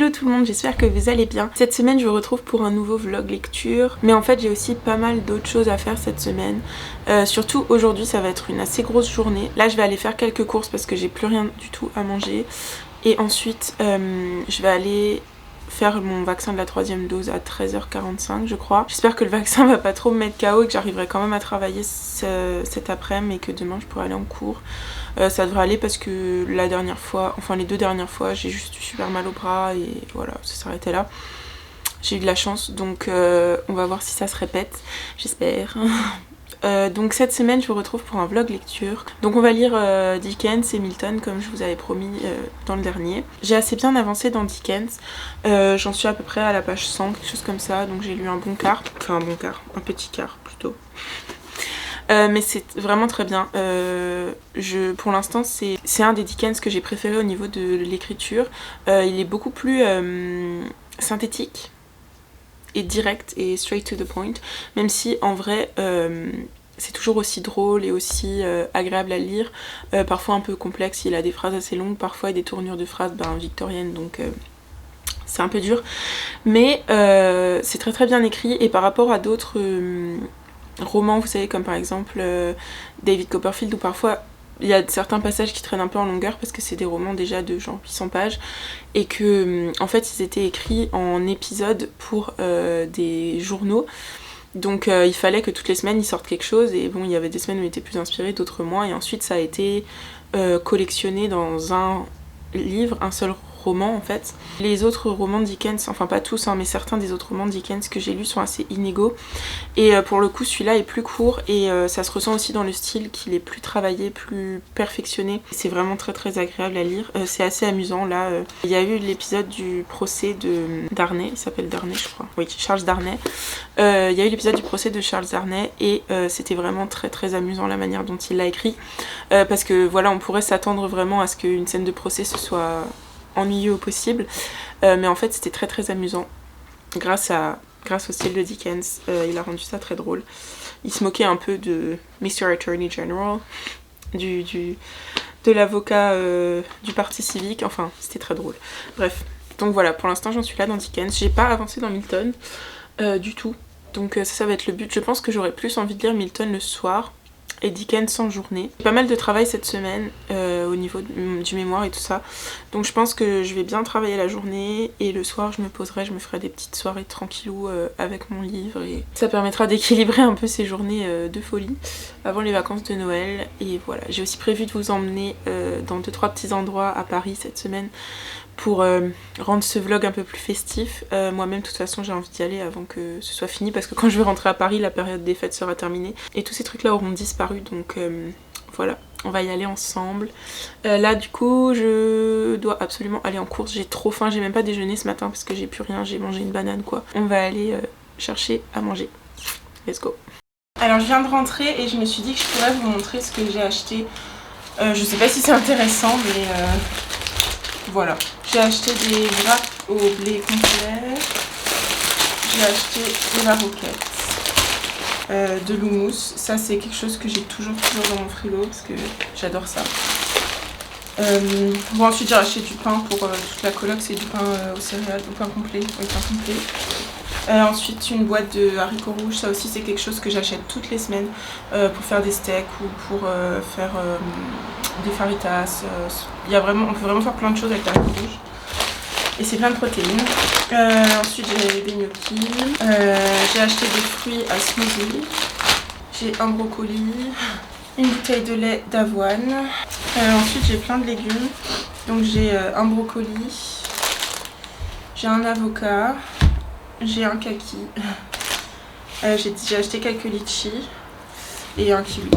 Hello tout le monde, j'espère que vous allez bien. Cette semaine je vous retrouve pour un nouveau vlog lecture, mais en fait j'ai aussi pas mal d'autres choses à faire cette semaine. Surtout aujourd'hui ça va être une assez grosse journée. Là je vais aller faire quelques courses parce que j'ai plus rien du tout à manger. Et ensuite je vais aller faire mon vaccin de la 3e dose à 13h45 je crois. J'espère que le vaccin va pas trop me mettre KO et que j'arriverai quand même à travailler cet après-midi et que demain je pourrai aller en cours. Ça devrait aller parce que la dernière fois, enfin les 2 dernières fois, j'ai juste eu super mal au bras et voilà, ça s'arrêtait là. J'ai eu de la chance donc on va voir si ça se répète, j'espère. Donc cette semaine je vous retrouve pour un vlog lecture. Donc on va lire Dickens et Milton comme je vous avais promis dans le dernier. J'ai assez bien avancé dans Dickens, j'en suis à peu près à la page 100, quelque chose comme ça. Donc j'ai lu un bon quart, enfin un bon quart, un petit quart plutôt. Mais c'est vraiment très bien. Pour l'instant c'est un des Dickens que j'ai préféré au niveau de l'écriture. Il est beaucoup plus synthétique et direct et straight to the point, même si en vrai c'est toujours aussi drôle et aussi agréable à lire, parfois un peu complexe, il a des phrases assez longues, parfois il y a des tournures de phrases victoriennes, donc c'est un peu dur, mais c'est très très bien écrit. Et par rapport à d'autres romans, vous savez, comme par exemple David Copperfield, où parfois il y a certains passages qui traînent un peu en longueur parce que c'est des romans déjà de genre 800 pages et que en fait ils étaient écrits en épisodes pour des journaux. Donc il fallait que toutes les semaines ils sortent quelque chose, et bon il y avait des semaines où il était plus inspiré, d'autres moins, et ensuite ça a été collectionné dans un livre, un seul roman en fait. Les autres romans de Dickens, enfin pas tous hein, mais certains des autres romans de Dickens que j'ai lus sont assez inégaux, et pour le coup celui-là est plus court et ça se ressent aussi dans le style qu'il est plus travaillé, plus perfectionné. C'est vraiment très très agréable à lire, c'est assez amusant. Là il y a eu l'épisode du procès de Darnay, il s'appelle Darnay je crois, oui Charles Darnay. Il y a eu l'épisode du procès de Charles Darnay et c'était vraiment très très amusant la manière dont il l'a écrit, parce que voilà, on pourrait s'attendre vraiment à ce qu'une scène de procès ce soit ennuyeux au possible, mais en fait c'était très très amusant grâce au style de Dickens. Il a rendu ça très drôle. Il se moquait un peu de Mr. Attorney General, de l'avocat du parti civique, enfin c'était très drôle. Bref, donc voilà, pour l'instant j'en suis là dans Dickens. J'ai pas avancé dans Milton du tout, donc ça va être le but. Je pense que j'aurais plus envie de lire Milton le soir et Dickens en journée. J'ai pas mal de travail cette semaine au niveau du mémoire et tout ça, donc je pense que je vais bien travailler la journée et le soir je me poserai, je me ferai des petites soirées tranquillou avec mon livre, et ça permettra d'équilibrer un peu ces journées de folie avant les vacances de Noël. Et voilà, j'ai aussi prévu de vous emmener dans 2-3 petits endroits à Paris cette semaine pour rendre ce vlog un peu plus festif. Moi-même de toute façon j'ai envie d'y aller avant que ce soit fini, parce que quand je vais rentrer à Paris la période des fêtes sera terminée et tous ces trucs là auront disparu, donc voilà, on va y aller ensemble. Là du coup je dois absolument aller en course, j'ai trop faim, j'ai même pas déjeuné ce matin parce que j'ai plus rien, j'ai mangé une banane quoi. On va aller chercher à manger, let's go. Alors je viens de rentrer et je me suis dit que je pourrais vous montrer ce que j'ai acheté. Je sais pas si c'est intéressant mais voilà. J'ai acheté des wraps au blé complet, j'ai acheté de la roquette, de l'houmous, ça c'est quelque chose que j'ai toujours dans mon frigo parce que j'adore ça. Bon, ensuite j'ai acheté du pain pour toute la coloc, c'est du pain aux céréales, du pain complet, oui, pain complet. Ensuite une boîte de haricots rouges, ça aussi c'est quelque chose que j'achète toutes les semaines pour faire des steaks ou pour faire des faritas. On peut vraiment faire plein de choses avec les haricots rouges. Et c'est plein de protéines. Ensuite j'ai des gnocchis, j'ai acheté des fruits à smoothie, j'ai un brocoli, une bouteille de lait d'avoine. Ensuite j'ai plein de légumes, donc j'ai un brocoli, j'ai un avocat, j'ai un kaki, j'ai acheté quelques litchis et un kiwi.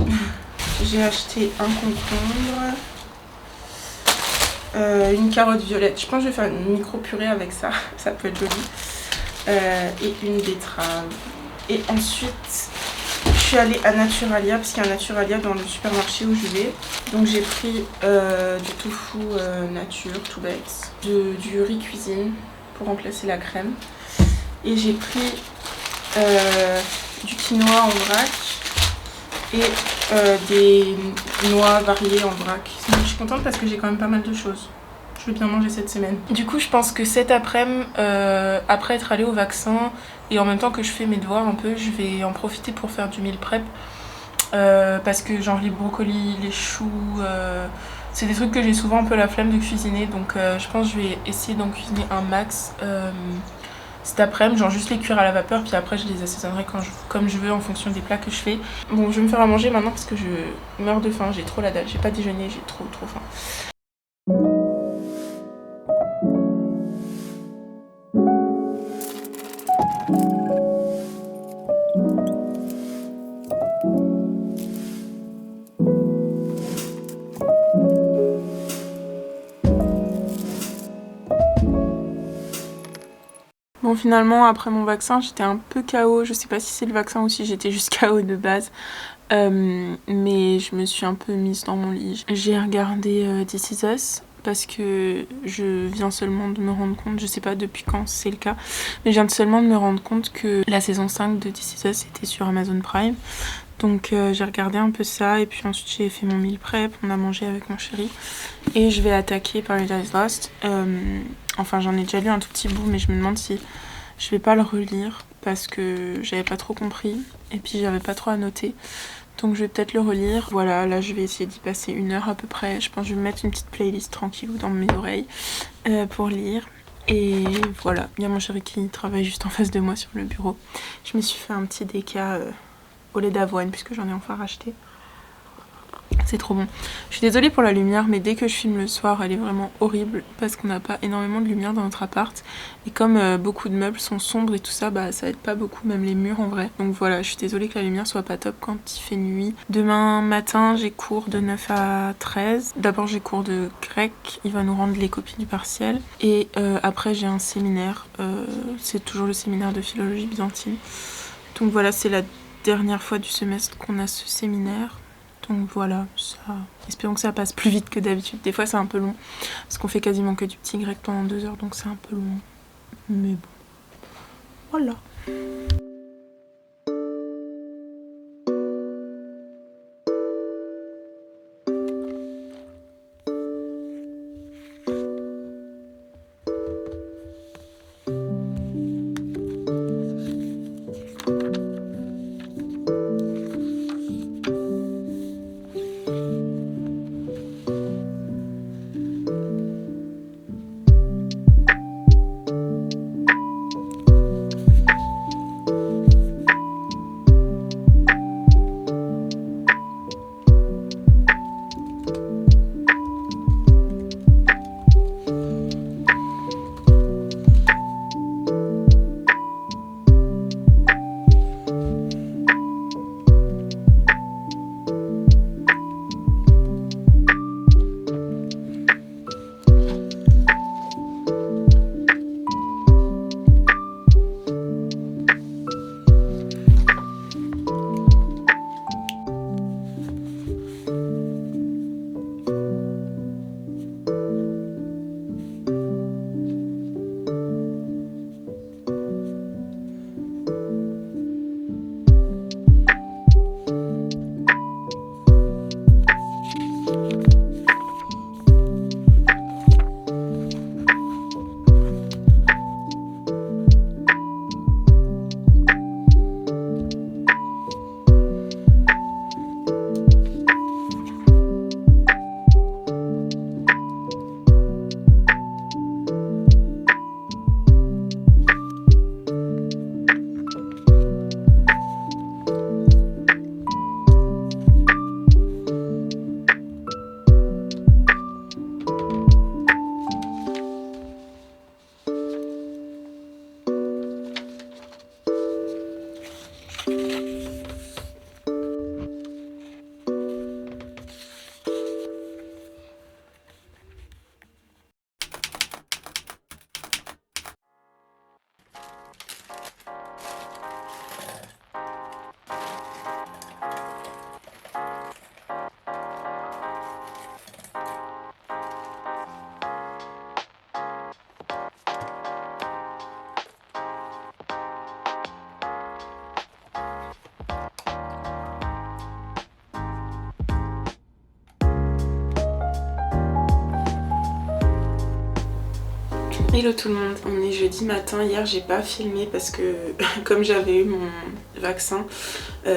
J'ai acheté un concombre, une carotte violette, je pense que je vais faire une micro purée avec ça, ça peut être joli, et une betterave. Et ensuite je suis allée à Naturalia parce qu'il y a un Naturalia dans le supermarché où je vais, donc j'ai pris du tofu nature tout bête, du riz cuisine pour remplacer la crème, et j'ai pris du quinoa en vrac et des noix variées en vrac. Donc je suis contente parce que j'ai quand même pas mal de choses. je vais bien manger cette semaine. Du coup, je pense que cet après-midi, après être allée au vaccin et en même temps que je fais mes devoirs un peu, je vais en profiter pour faire du meal prep. Parce que genre les brocolis, les choux, c'est des trucs que j'ai souvent un peu la flemme de cuisiner. Donc je pense que je vais essayer d'en cuisiner un max cet après-midi, genre juste les cuire à la vapeur, puis après je les assaisonnerai comme je veux en fonction des plats que je fais. Bon, je vais me faire à manger maintenant parce que je meurs de faim, j'ai trop la dalle, j'ai pas déjeuné, j'ai trop faim. Bon, finalement, après mon vaccin, j'étais un peu KO. Je sais pas si c'est le vaccin ou si j'étais juste KO de base. Mais je me suis un peu mise dans mon lit. J'ai regardé This Is Us parce que je viens seulement de me rendre compte, je sais pas depuis quand c'est le cas, mais je viens seulement de me rendre compte que la saison 5 de This Is Us était sur Amazon Prime. Donc j'ai regardé un peu ça et puis ensuite j'ai fait mon meal prep, on a mangé avec mon chéri et je vais attaquer Paradise Lost. Enfin j'en ai déjà lu un tout petit bout mais je me demande si je vais pas le relire parce que j'avais pas trop compris et puis j'avais pas trop à noter. Donc je vais peut-être le relire. Voilà, là je vais essayer d'y passer 1 heure à peu près. Je pense que je vais me mettre une petite playlist tranquillou dans mes oreilles pour lire. Et voilà, il y a mon chéri qui travaille juste en face de moi sur le bureau. Je me suis fait un petit déca au lait d'avoine puisque j'en ai enfin racheté. C'est trop bon. Je suis désolée pour la lumière, mais dès que je filme le soir, elle est vraiment horrible parce qu'on n'a pas énormément de lumière dans notre appart. Et comme beaucoup de meubles sont sombres et tout ça, bah ça aide pas beaucoup, même les murs en vrai. Donc voilà, je suis désolée que la lumière soit pas top quand il fait nuit. Demain matin, j'ai cours de 9 à 13. D'abord, j'ai cours de grec, il va nous rendre les copies du partiel. Et après, j'ai un séminaire. C'est toujours le séminaire de philologie byzantine. Donc voilà, c'est la dernière fois du semestre qu'on a ce séminaire. Donc voilà, ça... espérons que ça passe plus vite que d'habitude. Des fois c'est un peu long, parce qu'on fait quasiment que du petit grec pendant 2 heures, donc c'est un peu long. Mais bon, voilà. Hello tout le monde, on est jeudi matin. Hier j'ai pas filmé parce que comme j'avais eu mon vaccin,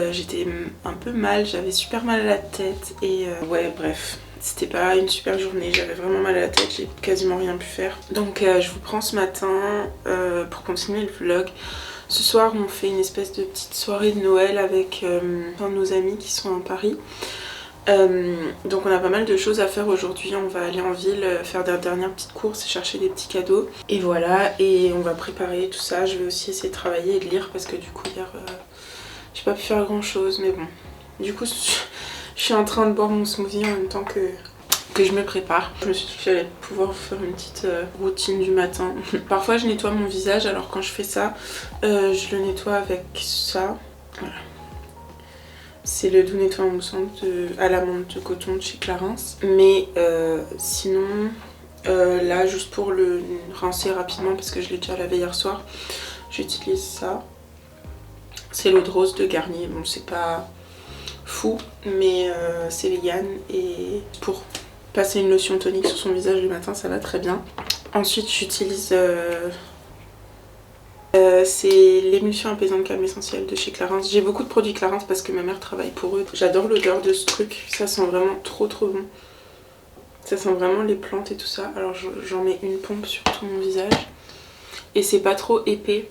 j'étais un peu mal, j'avais super mal à la tête et ouais bref. C'était pas une super journée, j'avais vraiment mal à la tête, j'ai quasiment rien pu faire. Donc je vous prends ce matin pour continuer le vlog. Ce soir on fait une espèce de petite soirée de Noël avec un de nos amis qui sont en Paris. Donc on a pas mal de choses à faire aujourd'hui, on va aller en ville faire des dernières petites courses et chercher des petits cadeaux. Et voilà, et on va préparer tout ça, je vais aussi essayer de travailler et de lire parce que du coup hier j'ai pas pu faire grand chose mais bon. Du coup je suis en train de boire mon smoothie en même temps que je me prépare. Je me suis dit que j'allais pouvoir faire une petite routine du matin. Parfois je nettoie mon visage, alors quand je fais ça, je le nettoie avec ça. Voilà. C'est le doux nettoyant moussant à l'amande de coton de chez Clarins. Mais sinon, là, juste pour le rincer rapidement, parce que je l'ai déjà lavé hier soir, j'utilise ça. C'est l'eau de rose de Garnier. Bon, c'est pas fou, mais c'est vegan. Et pour passer une lotion tonique sur son visage le matin, ça va très bien. Ensuite, j'utilise... c'est l'émulsion apaisante calme essentielle de chez Clarins. J'ai beaucoup de produits Clarins parce que ma mère travaille pour eux. J'adore l'odeur de ce truc, ça sent vraiment trop bon. Ça sent vraiment les plantes et tout ça. Alors j'en mets une pompe sur tout mon visage. Et c'est pas trop épais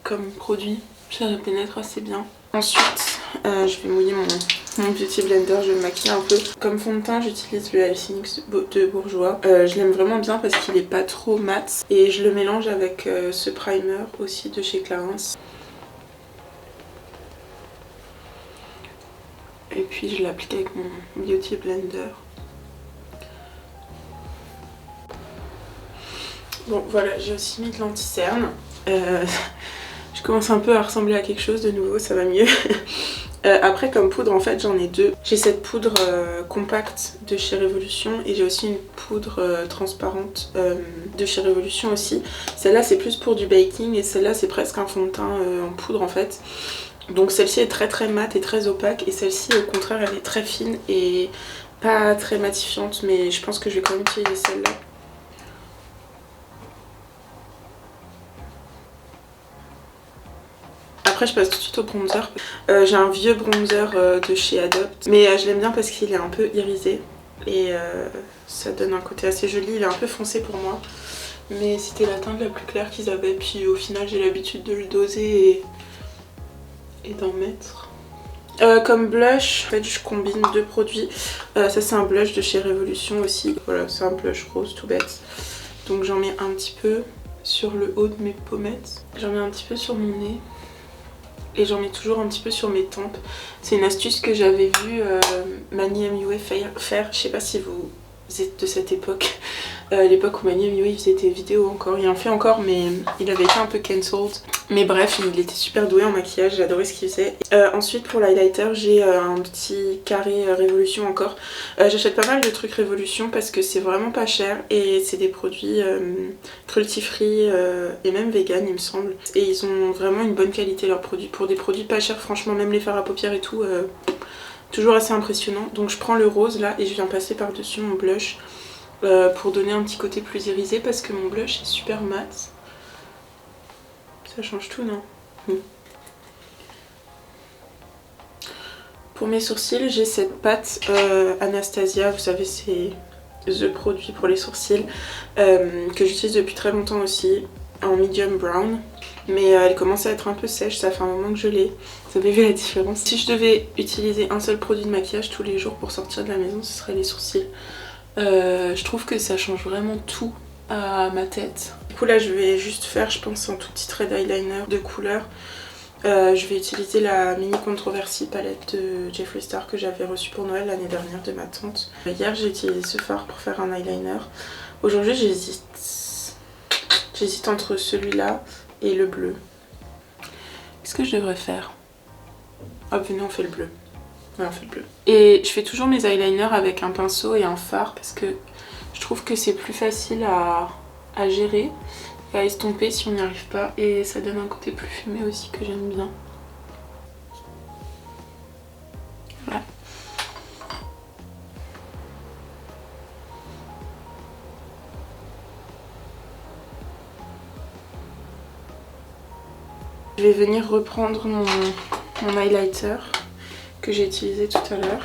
comme produit, ça pénètre assez bien. Ensuite, je vais mouiller mon beauty blender, je vais me maquiller un peu. Comme fond de teint, j'utilise le Alcinix de Bourjois. Je l'aime vraiment bien parce qu'il est pas trop mat. Et je le mélange avec ce primer aussi de chez Clarins. Et puis je l'applique avec mon beauty blender. Bon voilà, j'ai aussi mis de l'anti-cerne. Je commence un peu à ressembler à quelque chose de nouveau, ça va mieux. Après comme poudre en fait j'en ai deux. J'ai cette poudre compacte de chez Révolution et j'ai aussi une poudre transparente de chez Révolution aussi. Celle-là c'est plus pour du baking et celle-là c'est presque un fond de teint en poudre en fait. Donc celle-ci est très mate et très opaque et celle-ci au contraire elle est très fine et pas très matifiante, mais je pense que je vais quand même utiliser celle-là. Après je passe tout de suite au bronzer. J'ai un vieux bronzer de chez Adopt, mais je l'aime bien parce qu'il est un peu irisé et ça donne un côté assez joli. Il est un peu foncé pour moi, mais c'était la teinte la plus claire qu'ils avaient, puis au final j'ai l'habitude de le doser et d'en mettre. Comme blush, en fait je combine deux produits. Ça c'est un blush de chez Révolution aussi. Voilà, c'est un blush rose tout bête. Donc j'en mets un petit peu sur le haut de mes pommettes. J'en mets un petit peu sur mon nez. Et j'en mets toujours un petit peu sur mes tempes. C'est une astuce que j'avais vue Manny MUA faire. Je sais pas si vous êtes de cette époque. L'époque où Manny MUA faisait des vidéos encore. Il en fait encore mais il avait été un peu cancelled. Mais bref, il était super doué en maquillage, j'adorais ce qu'il faisait. Ensuite pour l'highlighter, j'ai un petit carré Révolution encore. J'achète pas mal de trucs Révolution parce que c'est vraiment pas cher et c'est des produits cruelty free et même vegan il me semble. Et ils ont vraiment une bonne qualité leurs produits. Pour des produits pas chers, franchement même les fards à paupières et tout, toujours assez impressionnant. Donc je prends le rose là et je viens passer par dessus mon blush pour donner un petit côté plus irisé parce que mon blush est super mat. Ça change tout, non? Pour mes sourcils, j'ai cette pâte Anastasia, vous savez c'est the produit pour les sourcils que j'utilise depuis très longtemps aussi, en medium brown. Mais elle commence à être un peu sèche, ça fait un moment que je l'ai. Vous avez vu la différence? Si je devais utiliser un seul produit de maquillage tous les jours pour sortir de la maison, ce serait les sourcils. Je trouve que ça change vraiment tout à ma tête. Du coup là je vais juste faire je pense un tout petit trait d'eyeliner de couleur. Je vais utiliser la mini controversy palette de Jeffree Star que j'avais reçue pour Noël l'année dernière de ma tante. Hier j'ai utilisé ce fard pour faire un eyeliner. Aujourd'hui j'hésite entre celui-là et le bleu. Qu'est-ce que je devrais faire? Hop, venez on fait le bleu. Ouais, on fait le bleu. Et je fais toujours mes eyeliners avec un pinceau et un fard parce que je trouve que c'est plus facile à gérer et à estomper si on n'y arrive pas. Et ça donne un côté plus fumé aussi que j'aime bien. Voilà. Je vais venir reprendre mon highlighter que j'ai utilisé tout à l'heure.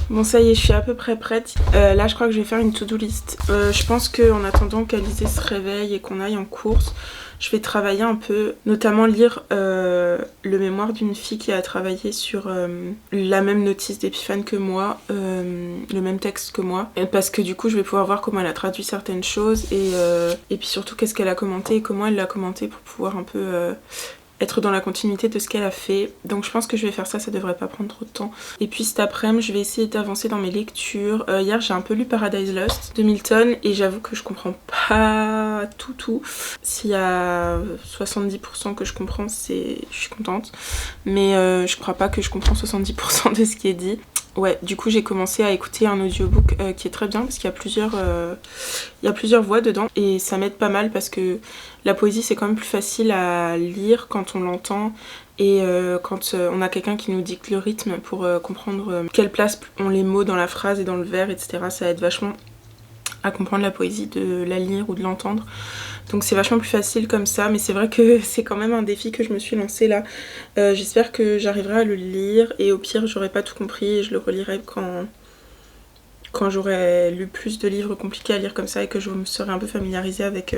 Bon ça y est, je suis à peu près prête. Là je crois que je vais faire une to-do list. Je pense qu'en attendant qu'Alizé se réveille et qu'on aille en course, je vais travailler un peu, notamment lire le mémoire d'une fille qui a travaillé sur la même notice d'épiphane que moi, le même texte que moi. Parce que du coup je vais pouvoir voir comment elle a traduit certaines choses et puis surtout qu'est-ce qu'elle a commenté et comment elle l'a commenté pour pouvoir un peu... être dans la continuité de ce qu'elle a fait. Donc je pense que je vais faire ça, ça devrait pas prendre trop de temps. Et puis cet après-midi, je vais essayer d'avancer dans mes lectures. Hier, j'ai un peu lu Paradise Lost de Milton et j'avoue que je comprends pas tout. S'il y a 70% que je comprends, je suis contente. Mais je crois pas que je comprends 70% de ce qui est dit. Ouais, du coup j'ai commencé à écouter un audiobook qui est très bien parce qu'il y a plusieurs voix dedans et ça m'aide pas mal parce que la poésie c'est quand même plus facile à lire quand on l'entend et quand on a quelqu'un qui nous dicte le rythme pour comprendre quelle place ont les mots dans la phrase et dans le vers, etc. Ça aide vachement à comprendre la poésie, de la lire ou de l'entendre. Donc c'est vachement plus facile comme ça, mais c'est vrai que c'est quand même un défi que je me suis lancé là. J'espère que j'arriverai à le lire et au pire j'aurai pas tout compris et je le relirai quand j'aurai lu plus de livres compliqués à lire comme ça et que je me serai un peu familiarisée avec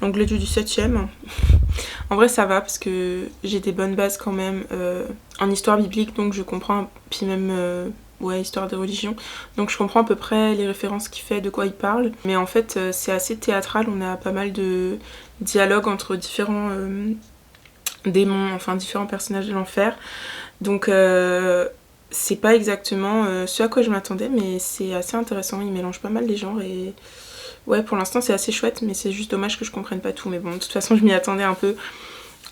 l'anglais du 17e. En vrai ça va parce que j'ai des bonnes bases quand même en histoire biblique, donc je comprends, puis même... ouais, histoire de religion. Donc je comprends à peu près les références qu'il fait, de quoi il parle. Mais en fait, c'est assez théâtral. On a pas mal de dialogues entre différents démons, enfin différents personnages de l'enfer. Donc c'est pas exactement ce à quoi je m'attendais, mais c'est assez intéressant. Il mélange pas mal les genres et... ouais, pour l'instant c'est assez chouette, mais c'est juste dommage que je comprenne pas tout. Mais bon, de toute façon, je m'y attendais un peu.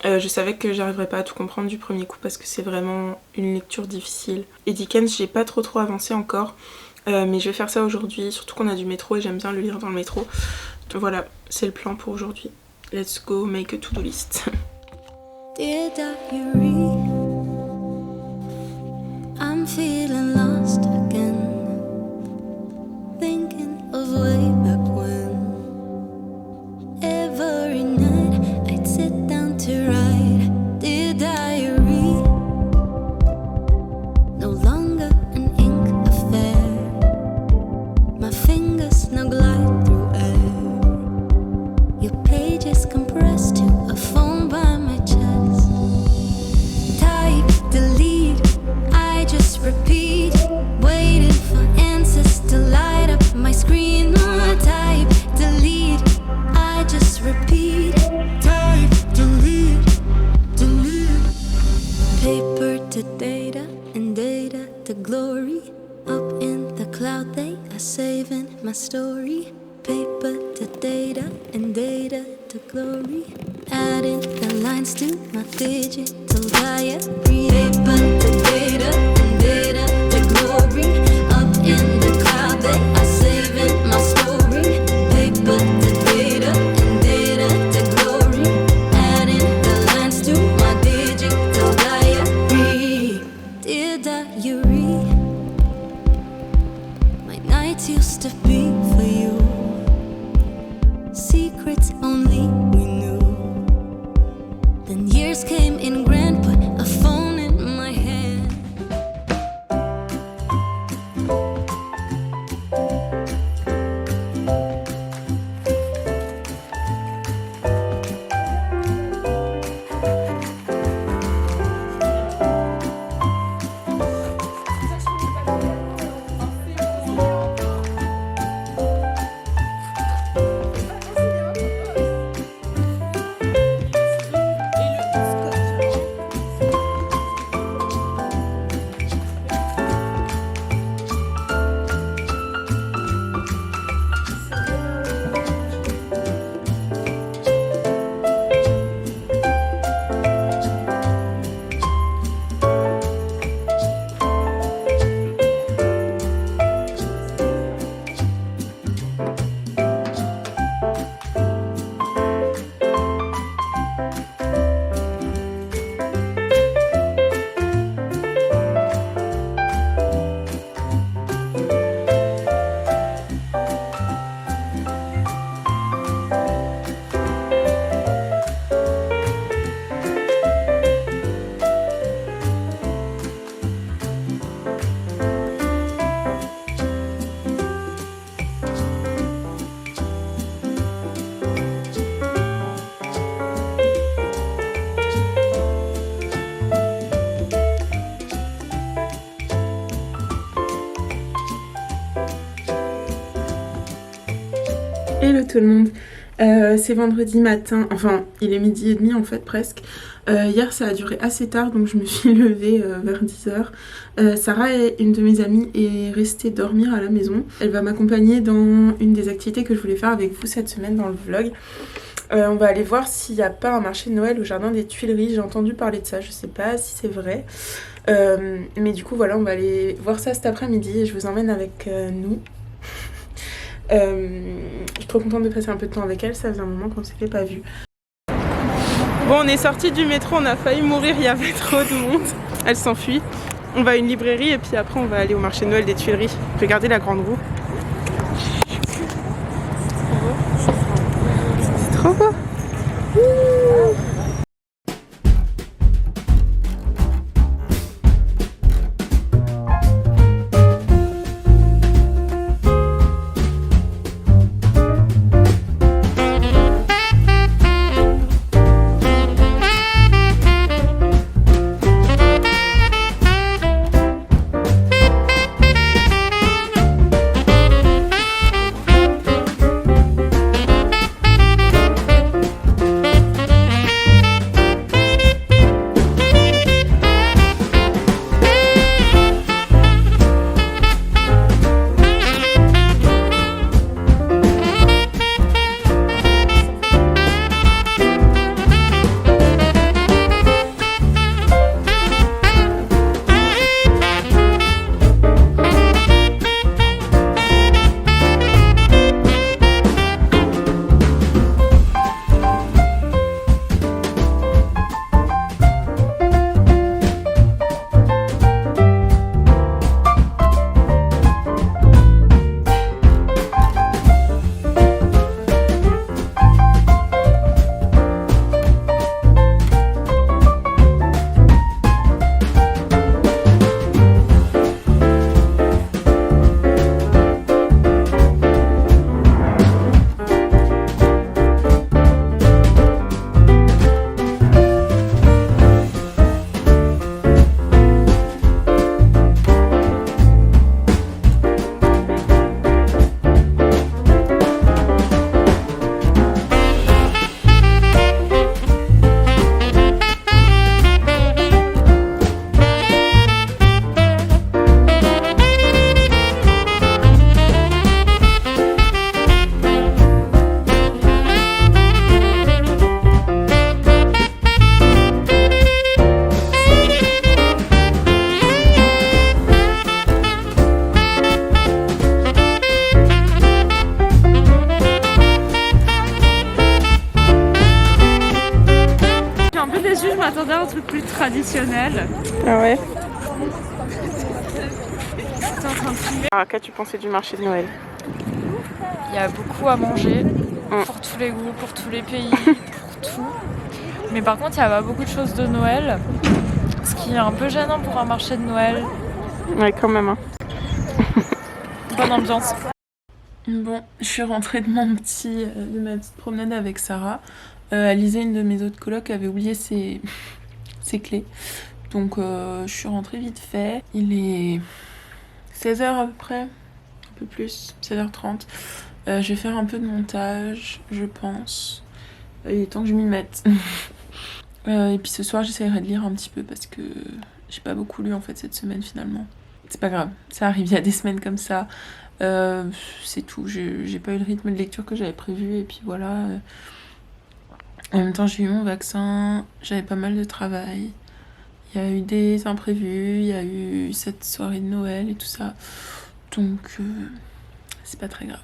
Je savais que j'arriverais pas à tout comprendre du premier coup parce que c'est vraiment une lecture difficile. Et Dickens, j'ai pas trop avancé encore, mais je vais faire ça aujourd'hui, surtout qu'on a du métro et j'aime bien le lire dans le métro. Donc voilà, c'est le plan pour aujourd'hui. Let's go make a to-do list. Dear diary, I'm feeling lost again, thinking of way back when. Every night I'd sit down to write, dear diary, no longer an ink affair. My fingers now glide through air. Your pages compressed to a phone by my chest. Type, delete, I just repeat, waiting for answers to light up my screen. Type, delete, I just repeat. Type, delete, delete. Paper to data and data to glory. Up in the cloud they are saving my story. Paper to data and data to glory. Adding the lines to my digital diary. Paper to data and data to glory. Up in the cloud they are saving my story. Paper to data and data to glory. Adding the lines to my digital diary. Dear diary, my nights used to be for you. Secrets only we knew. Then years came in grand, put a phone in my hand. Hello tout le monde, c'est vendredi matin, enfin il est 12h30 en fait presque. Hier ça a duré assez tard donc je me suis levée vers 10h. Sarah, une de mes amies, est restée dormir à la maison. Elle va m'accompagner dans une des activités que je voulais faire avec vous cette semaine dans le vlog. On va aller voir s'il n'y a pas un marché de Noël au jardin des Tuileries. J'ai entendu parler de ça, je sais pas si c'est vrai. Mais du coup voilà, on va aller voir ça cet après-midi et je vous emmène avec nous. Je suis trop contente de passer un peu de temps avec elle, ça faisait un moment qu'on s'était pas vu. Bon, on est sorti du métro, on a failli mourir, il y avait trop de monde. Elle s'enfuit. On va à une librairie et puis après on va aller au marché de Noël des Tuileries. Regardez la grande roue. C'est trop beau. Je m'attendais à un truc plus traditionnel. Ah ouais. Alors, qu'as-tu pensé du marché de Noël? Il y a beaucoup à manger, pour tous les goûts, pour tous les pays, pour tout. Mais par contre, il n'y a pas beaucoup de choses de Noël, ce qui est un peu gênant pour un marché de Noël. Ouais, quand même. Hein. Bonne ambiance. Bon, je suis rentrée de ma petite promenade avec Sarah. Alizée, une de mes autres colocs, avait oublié ses clés. Donc je suis rentrée vite fait. Il est 16h à peu près, un peu plus, 16h30. Je vais faire un peu de montage, je pense. Il est temps que je m'y mette. Et puis ce soir, j'essaierai de lire un petit peu parce que j'ai pas beaucoup lu en fait cette semaine finalement. C'est pas grave, ça arrive, il y a des semaines comme ça. C'est tout, j'ai pas eu le rythme de lecture que j'avais prévu et puis voilà. En même temps, j'ai eu mon vaccin, j'avais pas mal de travail. Il y a eu des imprévus, il y a eu cette soirée de Noël et tout ça. Donc, c'est pas très grave.